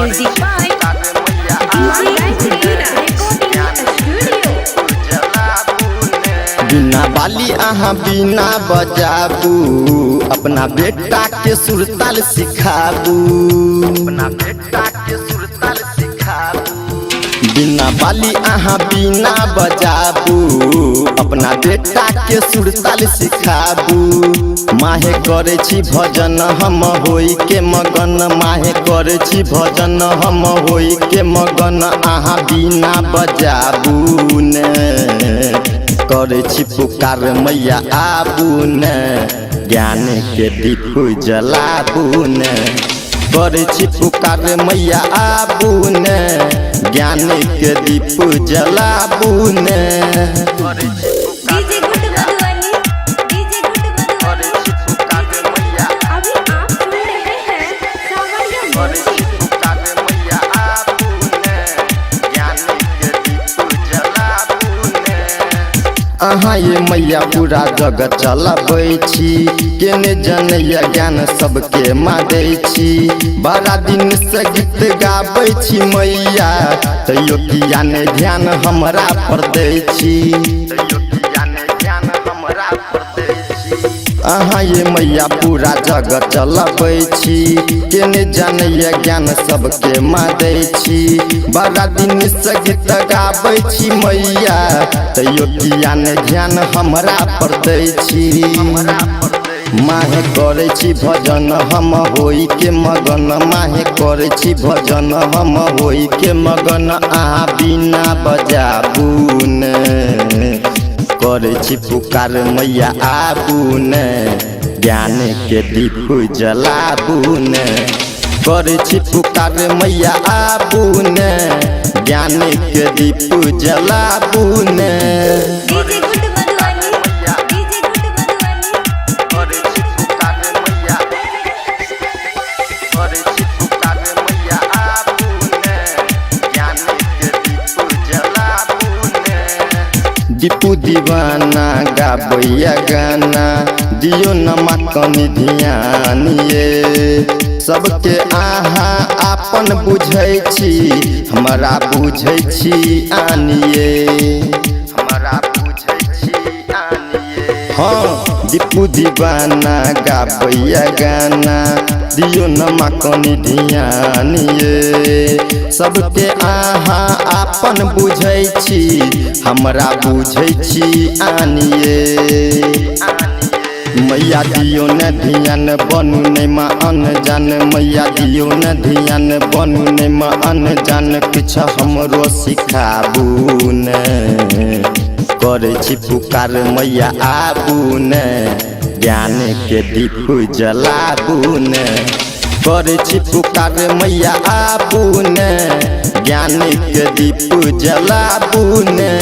Music by DJ Rina Recording Studio. बिना बाली आहा बिना बजाबू अपना बेटा के सुरताल सिखाबू अपना बेटा के सुरताल सिखाबू बिना बाली आहा बिना बजाबू अपना बेटा के सुरताल सिखाबू माहे करे छी भजन हम होई के मगन माहे करे छी भजन हम होई के मगन आहा बिना बजाबू ने करे छी पुकार मैया आबू ने ज्ञान के दीप जलाबू ने करे छी पुकार मैया आबू ने ज्ञान के दीप जलाबू ने DJ good Madhubani DJ good Madhubani अभी आप सुन रहे हैं सावरिया म्यूजिक। अहाँ ये मैया पूरा जगत चलाबै छी केने जनैया ज्ञान सबके मादै छी बड़ा दिन से गीत गाबै छी मैया तैयो किया ने ध्यान हमरा पर दै छी अहाँ ये मैया पूरा जगत चलाबै छी केने जनैया ज्ञान सबके मादै छी बड़ा दिन से गीत गाबै छी मैया तैयो किया ने ध्यान हमरा पर दै छी माहे करे छी भजन हम होई के मगन माहे करे छी भजन हम होई के मगन आहा बिना बजाबू ने करे छी पुकार मैया आबू ने ज्ञान के दीप जलाबू ने करे छी पुकार मैया आबू ने ज्ञान के दीप जलाबू ने DJ good Madhubani DJ good Madhubani Deepu दीवाना गाबैया गाना दियो नमा कनी ध्यान ये सबके आहा आपन बुझै छी हमरा बुझै छी आनिए हमरा बुझै छी आनिए हाँ दीपू दीवाना गाबैया गाना दियो नमा कनी ध्यान ये सबके आहा आपन बुझै छी हमरा बुझै छी आनिए मैया दियो न ध्यान बनू नहीं माँ अनजान मैया दियो न ध्यान बनू नहीं माँ अनजान किछ हमरो सिखाबू ने करे छी पुकार मैया आबू ने ज्ञान के दीप जलाबू ने करे छी पुकार मैया आबू ने ज्ञान के दीप जलाबू ने।